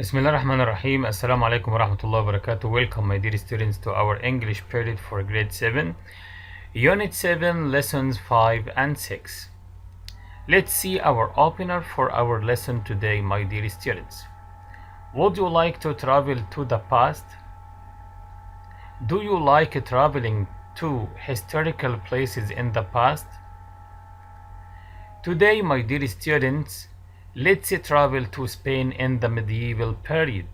Bismillah ar-Rahman ar-Rahim. Assalamu alaikum wa rahmatullahi wa barakatuh. Welcome, my dear students, to our English period for grade 7, Unit 7, Lessons 5 and 6. Let's see our opener for our lesson today, my dear students. Would you like to travel to the past? Do you like traveling to historical places in the past? Today, my dear students, let's travel to Spain in the medieval period.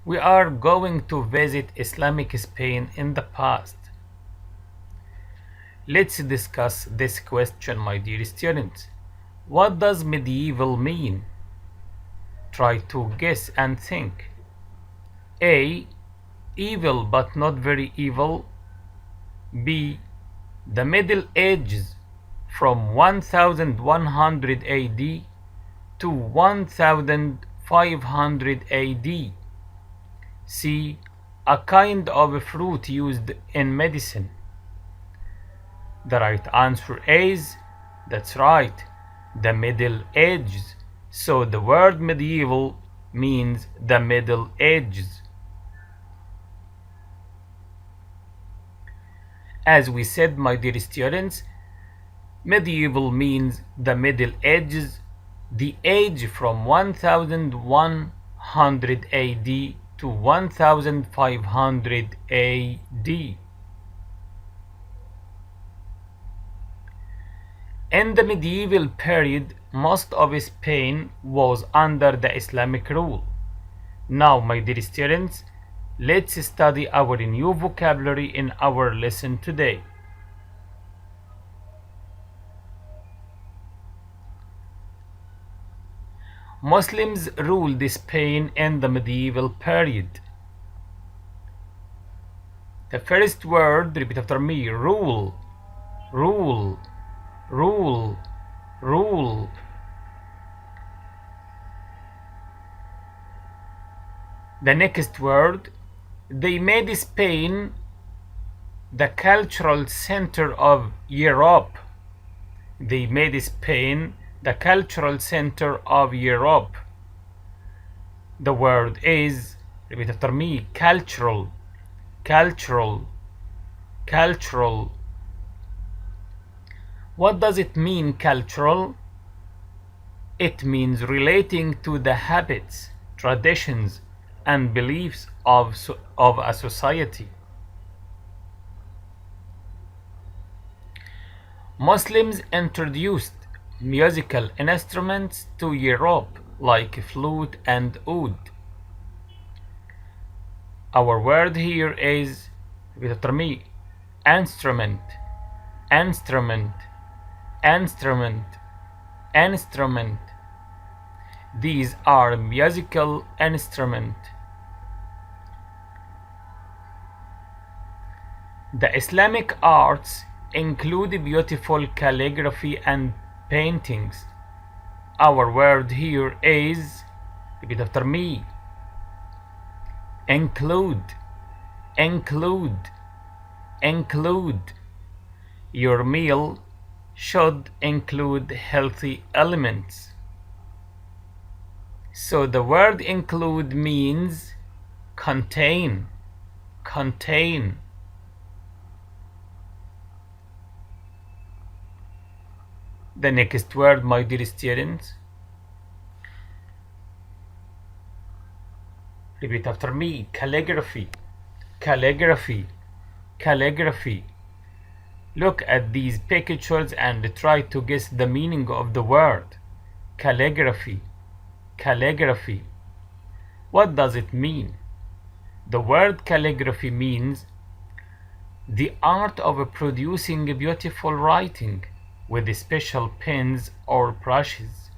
We are going to visit Islamic Spain in the past. Let's discuss this question, my dear students. What does medieval mean? Try to guess and think. A. Evil but not very evil. B. The Middle Ages from 1100 AD to 1500 AD. C. A kind of fruit used in medicine. The right answer is, that's right, the Middle Ages. So the word medieval means the Middle Ages. As we said, my dear students, medieval means the Middle Ages, the age from 1100 AD to 1500 AD. In the medieval period, most of Spain was under the Islamic rule. Now, my dear students, let's study our new vocabulary in our lesson today. Muslims ruled Spain in the medieval period. The first word, repeat after me, rule, rule, rule, rule. The next word, they made Spain the cultural center of Europe. They made Spain the cultural center of Europe. The word is, repeat after me, cultural, cultural, cultural. What does it mean, cultural? It means relating to the habits, traditions, and beliefs of a society. Muslims introduced musical instruments to Europe like flute and oud. Our word here is, repeat after me, instrument, instrument, instrument, instrument. These are musical instruments. The Islamic arts include beautiful calligraphy and paintings. Our word here is, repeat after me, include, include, include. Your meal should include healthy elements. So the word include means contain, contain. The next word, my dear students, repeat after me, calligraphy, calligraphy, calligraphy. Look at these pictures and try to guess the meaning of the word calligraphy, calligraphy. What does it mean? The word calligraphy means the art of producing beautiful writing with special pens or brushes.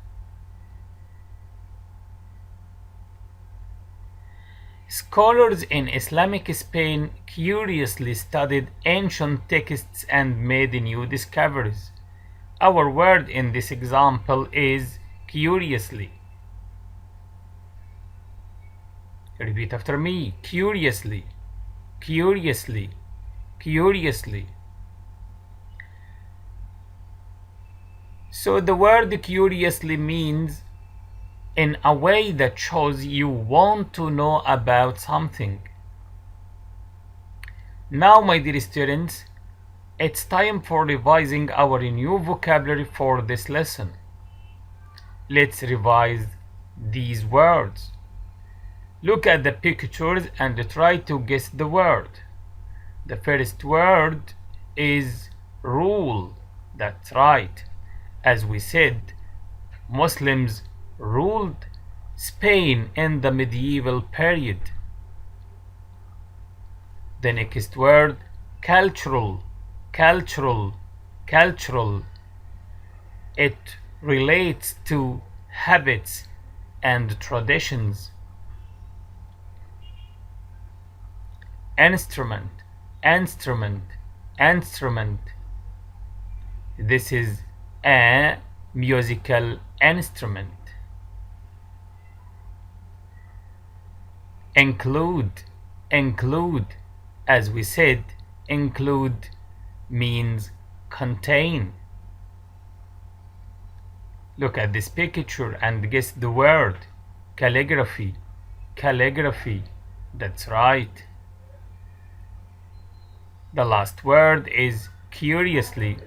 Scholars in Islamic Spain curiously studied ancient texts and made new discoveries. Our word in this example is curiously. Repeat after me, curiously, curiously, curiously. So the word curiously means in a way that shows you want to know about something. Now, my dear students, it's time for revising our new vocabulary for this lesson. Let's revise these words. Look at the pictures and try to guess the word. The first word is rule. That's right. As we said, Muslims ruled Spain in the medieval period. The next word, cultural. Cultural. Cultural. It relates to habits and traditions. Instrument. Instrument. Instrument. This is a musical instrument. Include. Include. As we said, include means contain. Look at this picture and guess the word. Calligraphy. Calligraphy. That's right. The last word is curiously.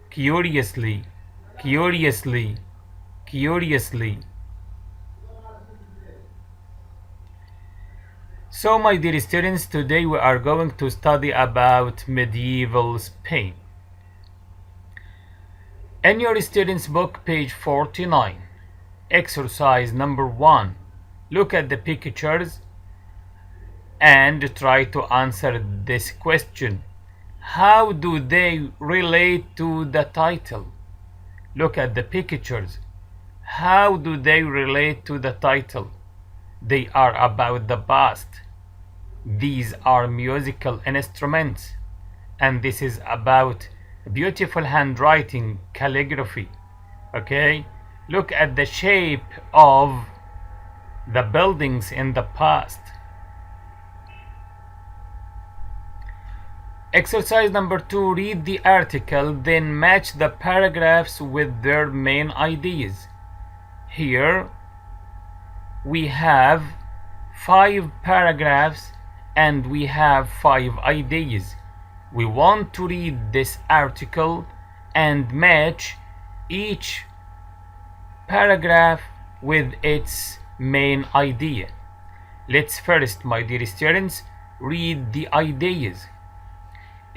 Curiously. Curiously. Curiously. So, my dear students, today we are going to study about medieval Spain. In your students' book, page 49, exercise number 1, look at the pictures and try to answer this question. How do they relate to the title? Look at the pictures. How do they relate to the title? They are about the past. These are musical instruments, and this is about beautiful handwriting, calligraphy. Okay, look at the shape of the buildings in the past. Exercise number 2, read the article, then match the paragraphs with their main ideas. Here we have 5 paragraphs and we have 5 ideas. We want to read this article and match each paragraph with its main idea. Let's first, my dear students, read the ideas.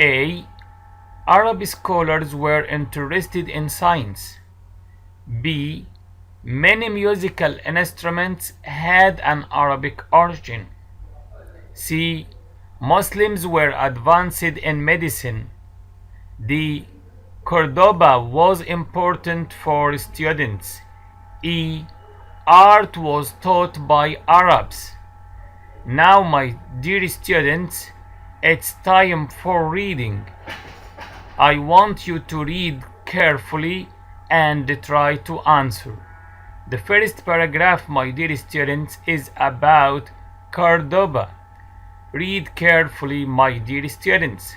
A. Arab scholars were interested in science. B. Many musical instruments had an Arabic origin. C. Muslims were advanced in medicine. D. Cordoba was important for students. E. Art was taught by Arabs. Now, my dear students, it's time for reading. I want you to read carefully and try to answer. The first paragraph, my dear students, is about Cordoba. Read carefully, my dear students.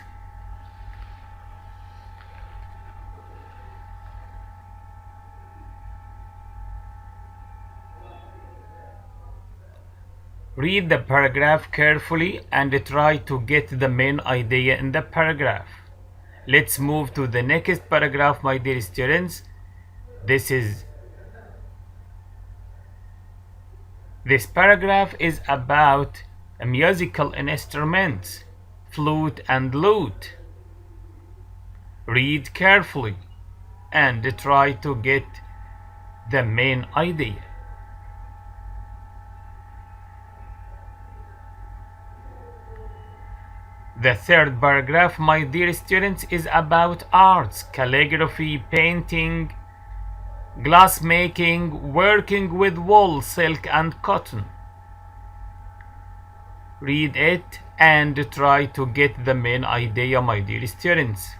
Read the paragraph carefully and try to get the main idea in the paragraph. Let's move to the next paragraph, my dear students. This paragraph is about musical instruments, flute and lute. Read carefully and try to get the main idea. The third paragraph, my dear students, is about arts, calligraphy, painting, glass making, working with wool, silk and cotton. Read it and try to get the main idea, my dear students.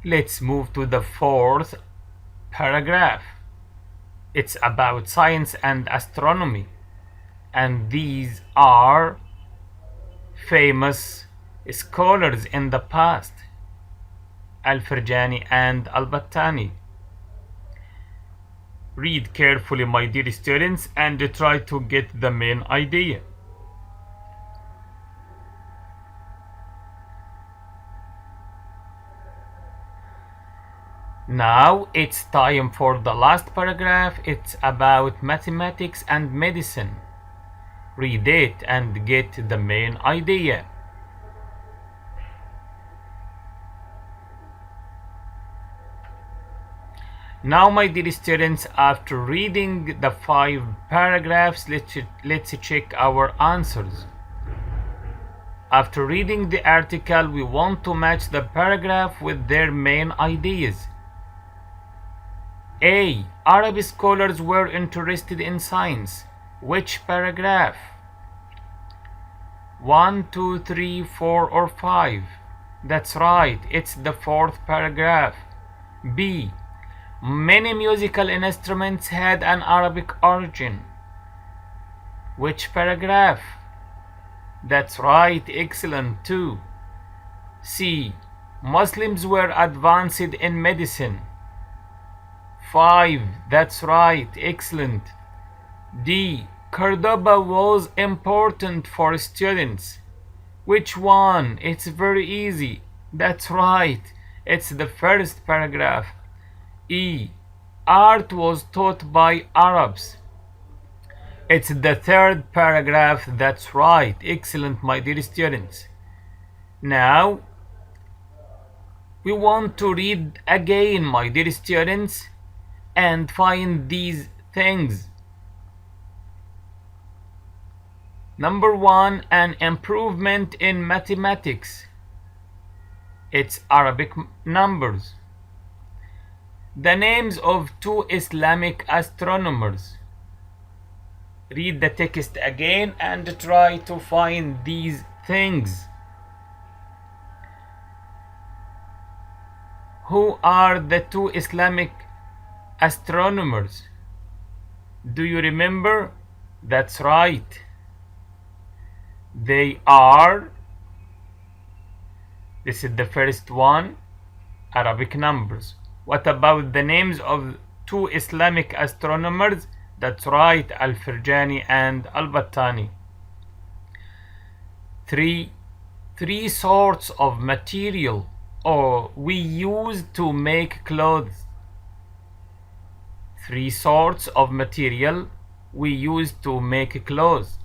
Let's move to the fourth paragraph. It's about science and astronomy, and these are famous scholars in the past. Al-Firjani and Al-Battani. Read carefully, my dear students, and try to get the main idea. Now it's time for the last paragraph. It's about mathematics and medicine. Read it and get the main idea. Now, my dear students, after reading the 5 paragraphs, let's check our answers. After reading the article, we want to match the paragraph with their main ideas. A. Arab scholars were interested in science. Which paragraph? 1, 2, 3, 4, or 5? That's right, it's the 4th paragraph. B. Many musical instruments had an Arabic origin. Which paragraph? That's right, excellent too. C. Muslims were advanced in medicine. 5. That's right, excellent. D. Cordoba was important for students. Which one? It's very easy. That's right, it's the 1st paragraph. E. Art was taught by Arabs. It's the 3rd paragraph. That's right, excellent, my dear students. Now we want to read again, my dear students, and find these things. Number 1, an improvement in mathematics. It's Arabic numbers. The names of 2 Islamic astronomers. Read the text again and try to find these things. Who are the 2 Islamic astronomers? Do you remember? That's right. They are, this is the first one, Arabic numbers. What about the names of 2 Islamic astronomers? That's right, Al-Firjani and Al-Battani. 3 sorts of material we use to make clothes. 3 sorts of material we use to make clothes.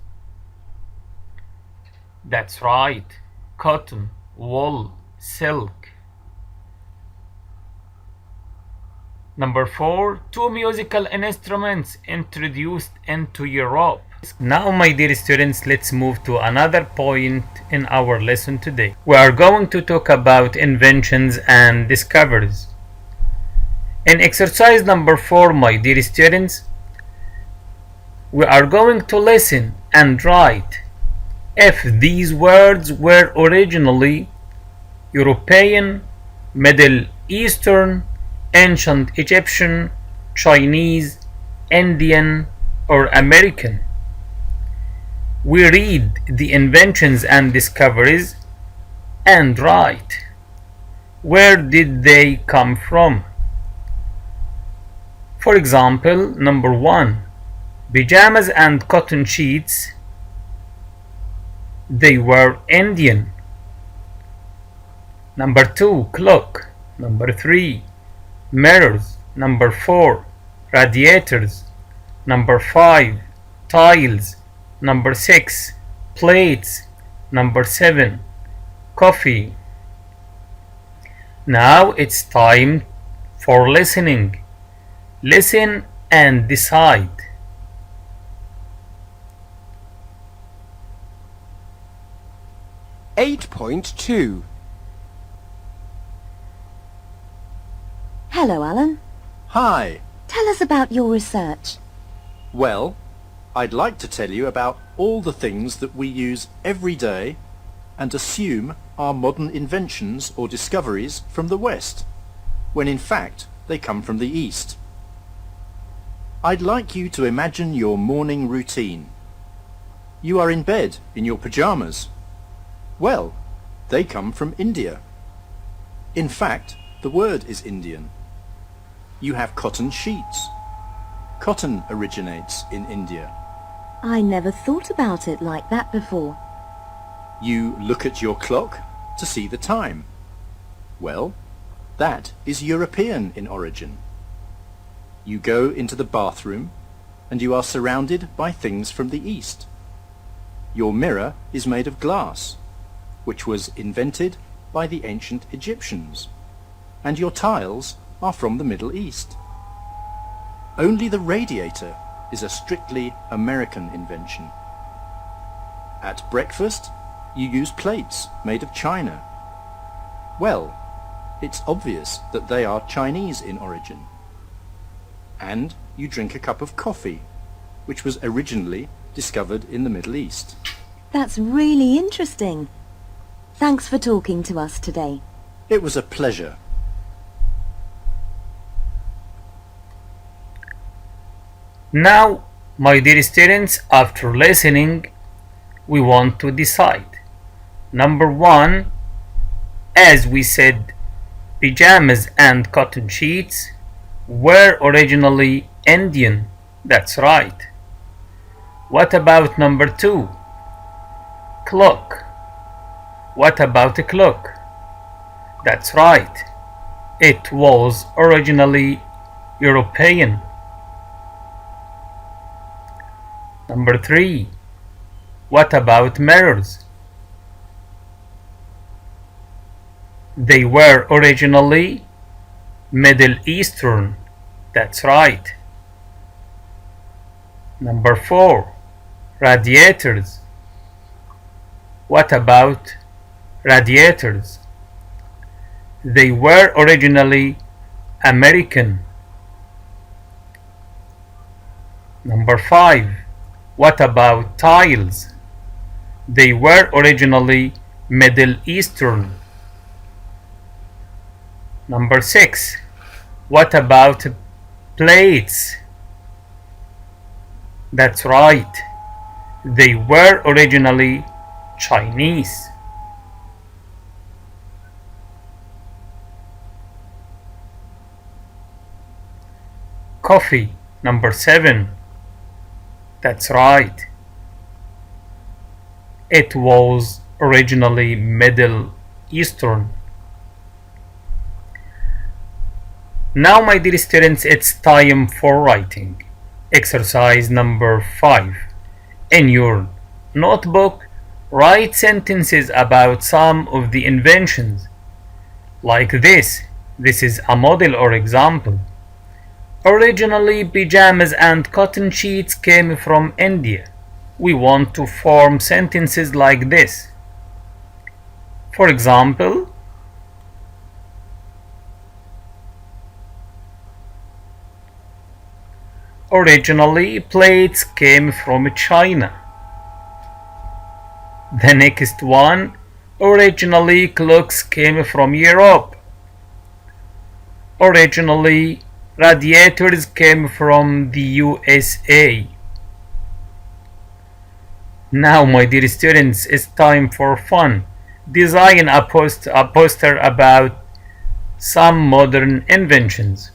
That's right, cotton, wool, silk. Number 4, 2 musical instruments introduced into Europe. Now, my dear students, let's move to another point in our lesson today. We are going to talk about inventions and discoveries. In exercise number 4, my dear students, we are going to listen and write if these words were originally European, Middle Eastern, Ancient Egyptian, Chinese, Indian, or American. We read the inventions and discoveries and write where did they come from. For example, number 1, pajamas and cotton sheets. They were Indian. Number 2, clock. Number 3, mirrors. Number 4, radiators. Number 5, tiles. Number 6, plates. Number 7, coffee. Now it's time for listening. Listen and decide. .2 Hello, Alan. Hi. Tell us about your research. Well, I'd like to tell you about all the things that we use every day and assume are modern inventions or discoveries from the West, when in fact they come from the East. I'd like you to imagine your morning routine. You are in bed in your pajamas. Well, they come from India. In fact, the word is Indian. You have cotton sheets. Cotton originates in India. I never thought about it like that before. You look at your clock to see the time. Well, that is European in origin. You go into the bathroom and you are surrounded by things from the East. Your mirror is made of glass, which was invented by the ancient Egyptians, and your tiles are from the Middle East. Only the radiator is a strictly American invention. At breakfast, you use plates made of china. Well, it's obvious that they are Chinese in origin. And you drink a cup of coffee, which was originally discovered in the Middle East. That's really interesting. Thanks for talking to us today. It was a pleasure. Now, my dear students, after listening, we want to decide. Number one, as we said, pajamas and cotton sheets were originally Indian. That's right. What about number two? Clock. What about a clock? That's right. It was originally European. Number three. What about mirrors? They were originally Middle Eastern. That's right. Number four. Radiators. What about radiators? They were originally American. Number five. What about tiles? They were originally Middle Eastern. Number six. What about plates? That's right. They were originally Chinese. Coffee. Number seven. That's right. It was originally Middle Eastern. Now, my dear students, it's time for writing. Exercise number 5. In your notebook, write sentences about some of the inventions. Like this. This is a model or example. Originally, pajamas and cotton sheets came from India. We want to form sentences like this. For example, originally, plates came from China. The next one, originally, clocks came from Europe. Originally, radiators came from the USA. Now, my dear students, it's time for fun. Design a poster about some modern inventions.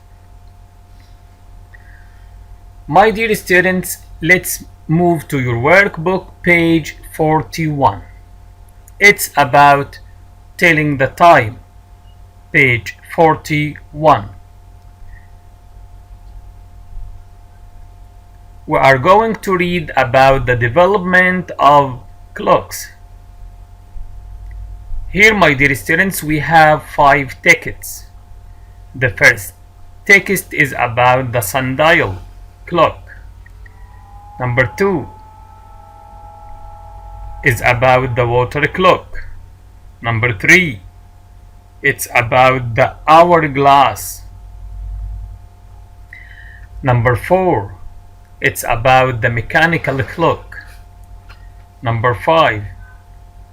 My dear students, let's move to your workbook, page 41. It's about telling the time. Page 41. We are going to read about the development of clocks. Here, my dear students, we have 5 texts. The first text is about the sundial clock. Number 2 is about the water clock. Number 3, it's about the hourglass. Number 4, it's about the mechanical clock. Number 5,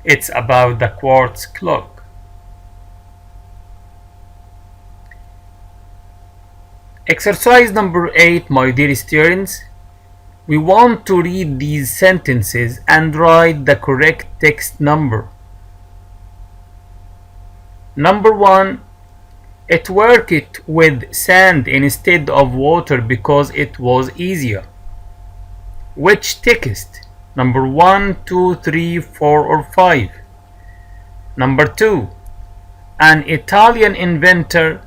it's about the quartz clock. Exercise number 8, my dear students. We want to read these sentences and write the correct text number. Number 1, It worked with sand instead of water because it was easier. Which text? Number 1, 2, 3, 4, or 5? Number 2. An Italian inventor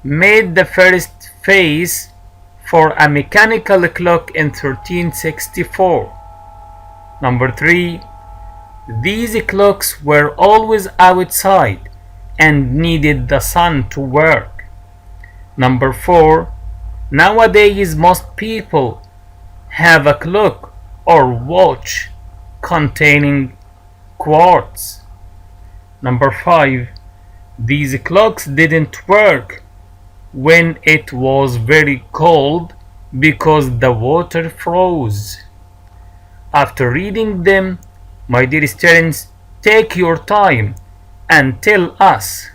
made the first face for a mechanical clock in 1364. Number 3. These clocks were always outside and needed the sun to work. Number 4. Nowadays most people have a clock or watch containing quartz. Number 5. These clocks didn't work when it was very cold because the water froze. After reading them, my dear students, take your time and tell us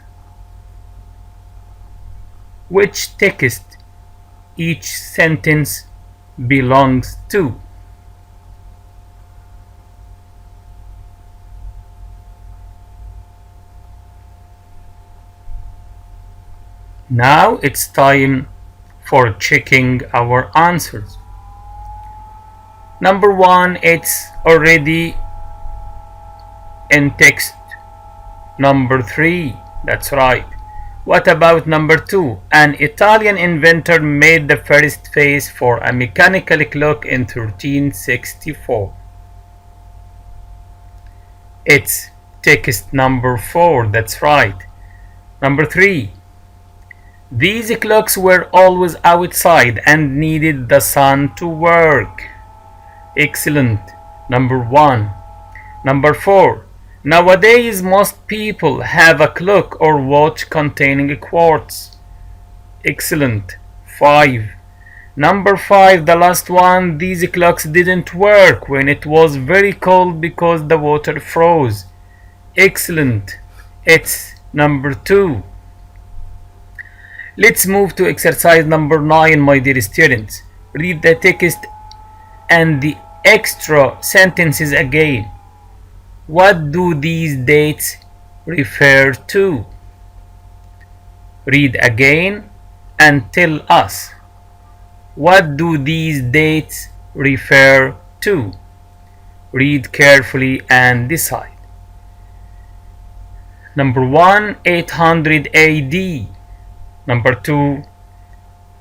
which text each sentence belongs to. Now it's time for checking our answers. Number 1, it's already in text. Number 3, that's right. What about number 2? An Italian inventor made the first face for a mechanical clock in 1364. It's text number 4, that's right. Number 3. These clocks were always outside and needed the sun to work. Excellent. Number 1. Number 4. Nowadays most people have a clock or watch containing quartz. Excellent. 5. Number 5, the last one. These clocks didn't work when it was very cold because the water froze. Excellent. It's number 2. Let's move to exercise number 9, my dear students. Read the text and the extra sentences again. What do these dates refer to? Read again and tell us. What do these dates refer to? Read carefully and decide. Number 1, 800 AD. Number 2,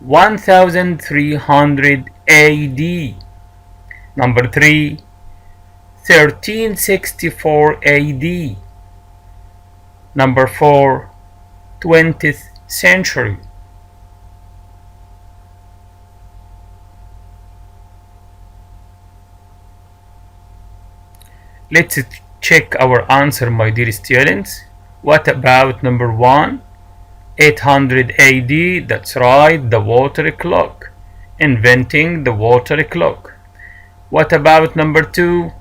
1300 AD. Number 3, 1364 AD. Number 4, 20th century. Let's check our answer, my dear students. What about number 1? 800 AD, that's right, the water clock. Inventing the water clock. What about number 2?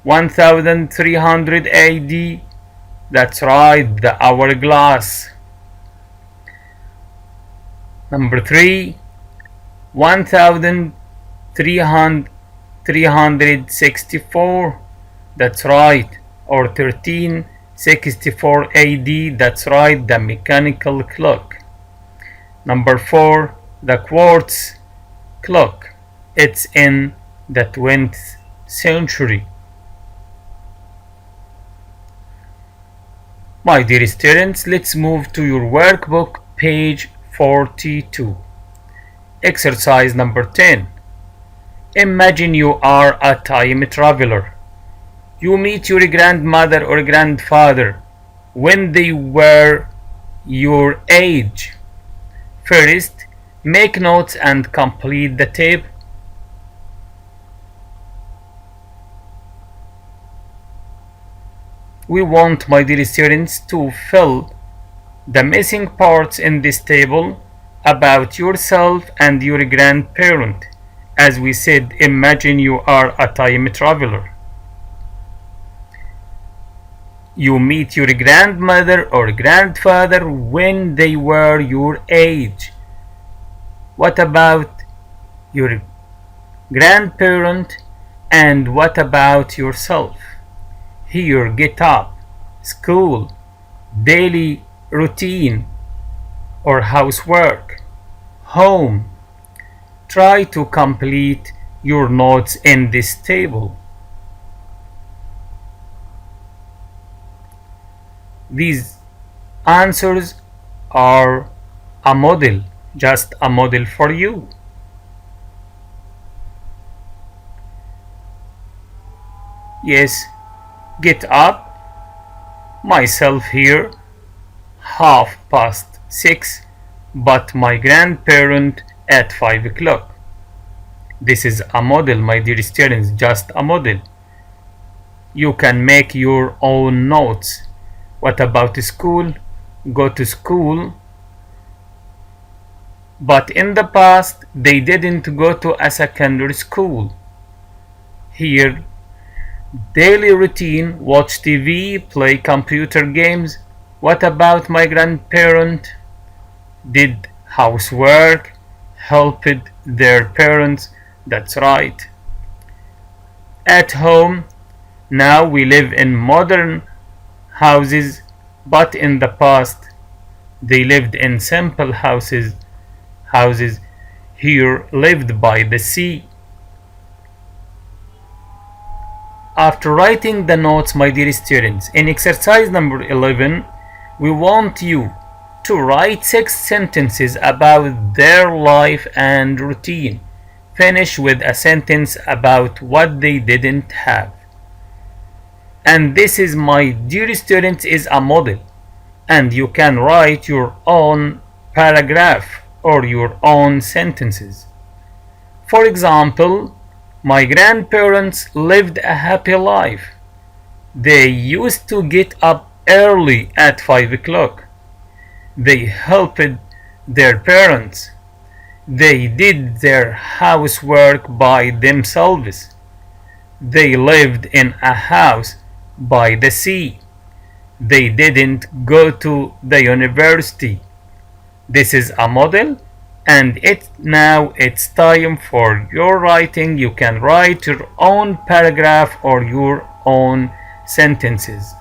1300 AD, that's right, the hourglass. Number 3, 1364, that's right, or 1364 AD, that's right, the mechanical clock. Number 4, the quartz clock. It's in the 20th century. My dear students, let's move to your workbook, page 42. Exercise number 10. Imagine you are a time traveler. You meet your grandmother or grandfather when they were your age. First, make notes and complete the table. We want, my dear students, to fill the missing parts in this table about yourself and your grandparent. As we said, imagine you are a time traveler. You meet your grandmother or grandfather when they were your age. What about your grandparent, and what about yourself? Here, get up, school, daily routine, or housework. Home. Try to complete your notes in this table. These answers are a model, just a model for you. Yes, get up. Myself here, 6:30, but my grandparent at 5 o'clock. This is a model, my dear students, just a model. You can make your own notes. What about school? Go to school. But in the past, they didn't go to a secondary school. Here, daily routine, watch TV, play computer games. What about my grandparent? Did housework, helped their parents. That's right. At home, now we live in modern houses, but in the past they lived in simple houses here lived by the sea. After writing the notes, my dear students, in exercise number 11 we want you to write 6 sentences about their life and routine. Finish with a sentence about what they didn't have. And this is, my dear students, is a model, and you can write your own paragraph or your own sentences. For example, my grandparents lived a happy life. They used to get up early at 5 o'clock. They helped their parents. They did their housework by themselves. They lived in a house by the sea. They didn't go to the university. This is a model, and now it's time for your writing. You can write your own paragraph or your own sentences.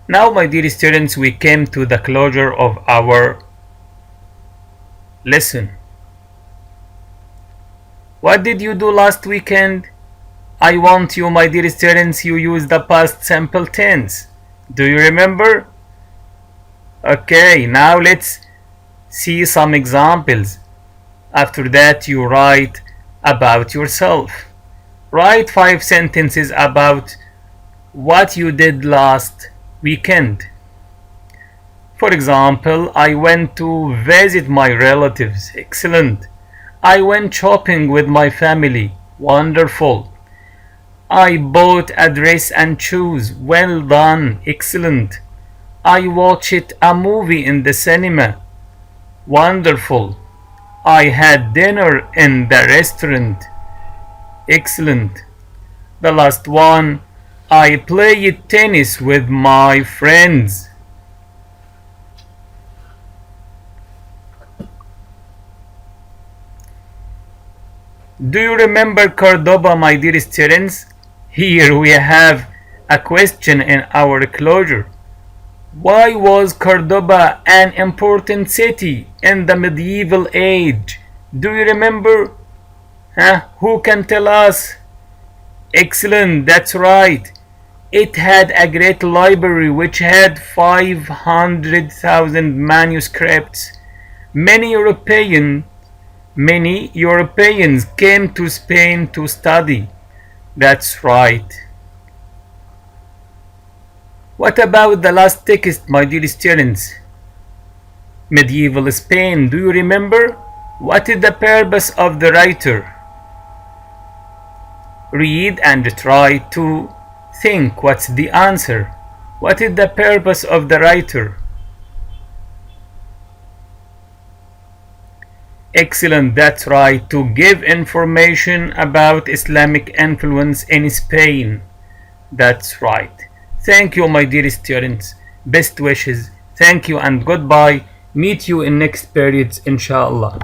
Now, my dear students, we came to the closure of our lesson. What did you do last weekend? I want you, my dear students, you use the past simple tense. Do you remember? Okay, now let's see some examples. After that, you write about yourself. Write 5 sentences about what you did last weekend. For example, I went to visit my relatives. Excellent. I went shopping with my family. Wonderful. I bought a dress and shoes. Well done. Excellent. I watched a movie in the cinema. Wonderful. I had dinner in the restaurant. Excellent. The last one, I played tennis with my friends. Do you remember Cordoba, my dear students? Here we have a question in our closure. Why was Cordoba an important city in the medieval age? Do you remember? Who can tell us? Excellent, that's right. It had a great library which had 500,000 manuscripts. Many Europeans came to Spain to study. That's right. What about the last text, my dear students? Medieval Spain, do you remember? What is the purpose of the writer? Read and try to think what's the answer. What is the purpose of the writer? Excellent, that's right, to give information about Islamic influence in Spain. That's right. Thank you, my dear students. Best wishes. Thank you and goodbye. Meet you in next periods, inshallah.